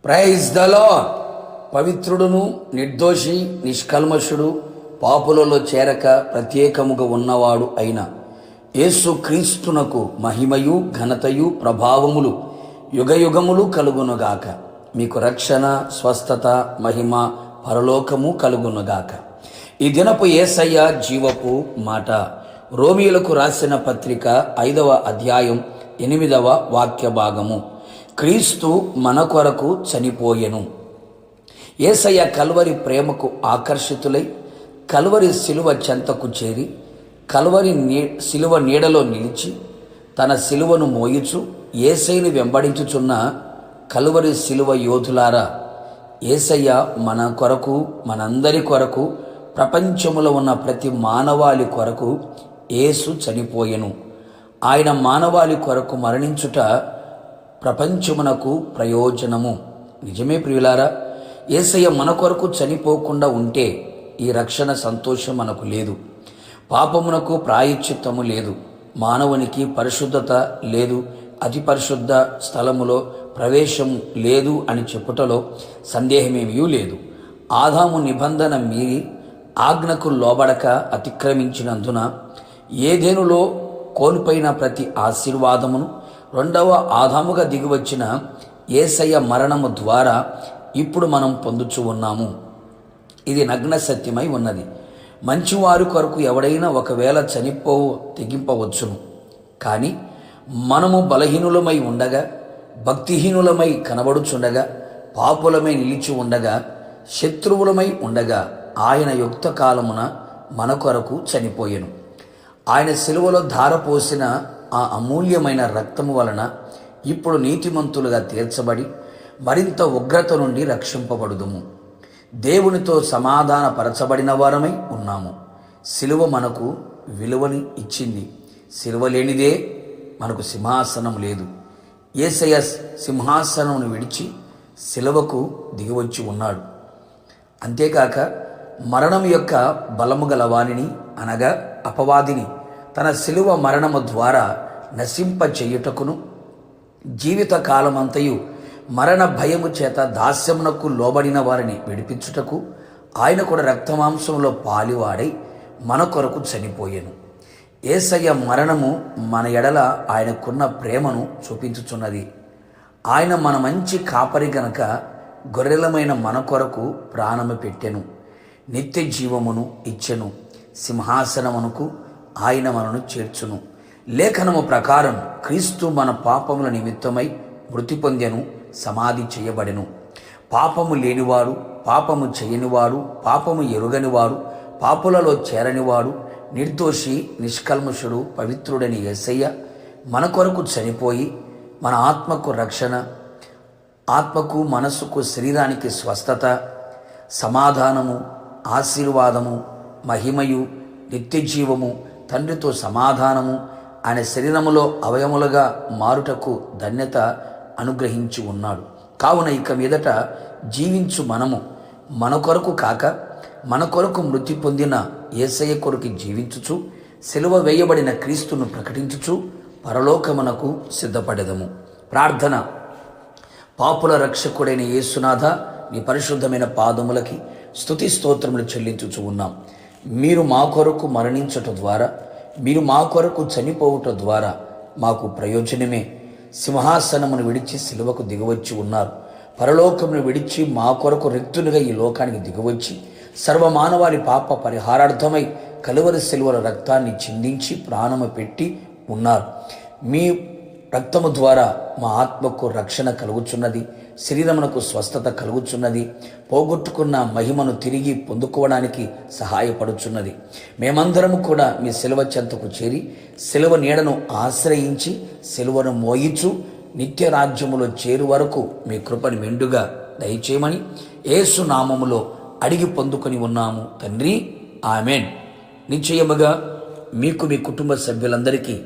Praise the lord. పవిత్రుడును నిర్దోషి నిష్కల్మషుడు పాపులలో చేరక ప్రత్యేకముగా ఉన్నవాడు అయిన యేసు క్రీస్తునకు మహిమయు ఘనతయు ప్రభావములు యుగయుగములు కలుగునుగాక. మీకు రక్షణ, స్వస్థత, మహిమ, పరలోకము కలుగునుగాక. ఈ దినపు యేసయ్య జీవపు మాట. రోమీయులకు రాసిన పత్రిక 5వ అధ్యాయం 8వ వాక్య భాగము. క్రీస్తు మన కొరకు చనిపోయెను. యేసయ్య కల్వరి ప్రేమకు ఆకర్షితులై కల్వరి శిలువ చెంతకు చేరి కల్వరి శిలువ నీడలో నిలిచి తన శిలువను మోయుచు యేసయ్యను వెంబడించుచున్న కల్వరి శిలువ యోధులారా, యేసయ్య మన కొరకు, మనందరి కొరకు, ప్రపంచములో ఉన్న ప్రతి మానవాళి కొరకు యేసు చనిపోయెను. ఆయన మానవాళి కొరకు మరణించుట ప్రపంచమునకు ప్రయోజనము. నిజమే ప్రియులారా, యేసయ్య మన కొరకు చనిపోకుండా ఉంటే ఈ రక్షణ సంతోషం మనకు లేదు. పాపమునకు ప్రాయశ్చిత్తము లేదు. మానవునికి పరిశుద్ధత లేదు. అతి పరిశుద్ధ స్థలములో ప్రవేశం లేదు అని చెప్పుటలో సందేహమేమీ లేదు. ఆదాము నిబంధన మీరి ఆజ్ఞకు లోబడక అతిక్రమించినందున ఏదెనులో కోల్పోయిన ప్రతి ఆశీర్వాదమును రెండవ ఆదాముగా దిగివచ్చిన యేసయ్య మరణము ద్వారా ఇప్పుడు మనం పొందుచు ఉన్నాము. ఇది నగ్న సత్యమై ఉన్నది. మంచివారి కొరకు ఎవడైనా ఒకవేళ తెగింపవచ్చును. కానీ మనము బలహీనులమై ఉండగా, భక్తిహీనులమై కనబడుచుండగా, పాపులమై నిలిచి ఉండగా, శత్రువులమై ఉండగా ఆయన యుక్త కాలమున మన కొరకు చనిపోయెను. ఆయన శిలువలో ధారపోసిన ఆ అమూల్యమైన రక్తము వలన ఇప్పుడు నీతిమంతులుగా తీర్చబడి మరింత ఉగ్రత నుండి రక్షింపబడుదుము. దేవునితో సమాధానపరచబడిన వారమై ఉన్నాము. శిలువ మనకు విలువని ఇచ్చింది. శిలువ లేనిదే మనకు సింహాసనం లేదు. యేసయ్య సింహాసనమును విడిచి శిలువకు దిగివచ్చి ఉన్నాడు. అంతేకాక మరణం యొక్క బలము గల వానిని, అనగా అపవాదిని, తన శిలువ మరణము ద్వారా నశింప చెయ్యుటకును, జీవిత కాలమంతయు మరణ భయము చేత దాస్యమునకు లోబడిన వారిని విడిపించుటకు ఆయన కూడా రక్తమాంసంలో పాలివాడై మన కొరకు చనిపోయెను. యేసయ్య మరణము మన ఎడల ఆయనకున్న ప్రేమను చూపించుచున్నది. ఆయన మన మంచి కాపరి గనక గొర్రెలమైన మన కొరకు ప్రాణము పెట్టెను. నిత్య జీవమును ఇచ్చెను. సింహాసనమునకు ఆయన మనను చేర్చును. లేఖనము ప్రకారం క్రీస్తు మన పాపముల నిమిత్తమై మృతి పొందెను, సమాధి చేయబడెను. పాపము లేనివాడు, పాపము చేయనివాడు, పాపము ఎరుగనివాడు, పాపులలో చేరనివాడు, నిర్దోషి నిష్కల్మషుడు పవిత్రుడని యేసయ్య మన కొరకు చనిపోయి మన ఆత్మకు రక్షణ, ఆత్మకు, మనస్సుకు, శరీరానికి స్వస్థత, సమాధానము, ఆశీర్వాదము, మహిమయు, నిత్యజీవము, తండ్రితో సమాధానము, ఆయన శరీరములో అవయములుగా మారుటకు ధన్యత అనుగ్రహించి ఉన్నాడు. కావున ఇక మీదట జీవించు మనము మన కొరకు కాక మన కొరకు మృతి పొందిన యేసయ్య కొరకు జీవించుచు సిలువ వేయబడిన క్రీస్తును ప్రకటించుచు పరలోకమునకు సిద్ధపడెదము. ప్రార్థన. పాపుల రక్షకుడైన యేసునాథ, నీ పరిశుద్ధమైన పాదములకి స్తుతి స్తోత్రములు చెల్లించుచు ఉన్నాం. మీరు మా కొరకు మరణించట ద్వారా, మీరు మా కొరకు చనిపోవుట ద్వారా మాకు ప్రయోజనమే. సింహాసనమును విడిచి సిలువకు దిగవచ్చి ఉన్నారు. పరలోకమును విడిచి మా కొరకు రిక్తులుగా ఈ లోకానికి దిగవచ్చి సర్వమానవాళి పాప పరిహారార్థమై కలువరి సిలువల రక్తాన్ని చిందించి ప్రాణము పెట్టి ఉన్నారు. మీ రక్తము ద్వారా మా ఆత్మకు రక్షణ కలుగుచున్నది, శరీరమునకు స్వస్థత కలుగుచున్నది, పోగొట్టుకున్న మహిమను తిరిగి పొందుకోవడానికి సహాయపడుచున్నది. మేమందరము కూడా మీ సిలువ చెంతకు చేరి సిలువ నీడను ఆశ్రయించి సిలువను మోయిచు నిత్య రాజ్యములో చేరు వరకు మీ కృపను మెండుగా దయచేయమని యేసు నామములో అడిగి పొందుకొని ఉన్నాము తండ్రి, ఆమెన్. నిశ్చయముగా మీకు, మీ కుటుంబ సభ్యులందరికీ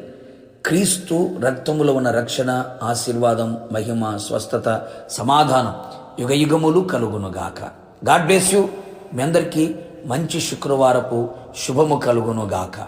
క్రీస్తు రక్తములో ఉన్న రక్షణ, ఆశీర్వాదం, మహిమ, స్వస్థత, సమాధానం యుగయుగములు కలుగునుగాక. God bless you. మీ అందరికీ మంచి శుక్రవారపు శుభము కలుగునుగాక.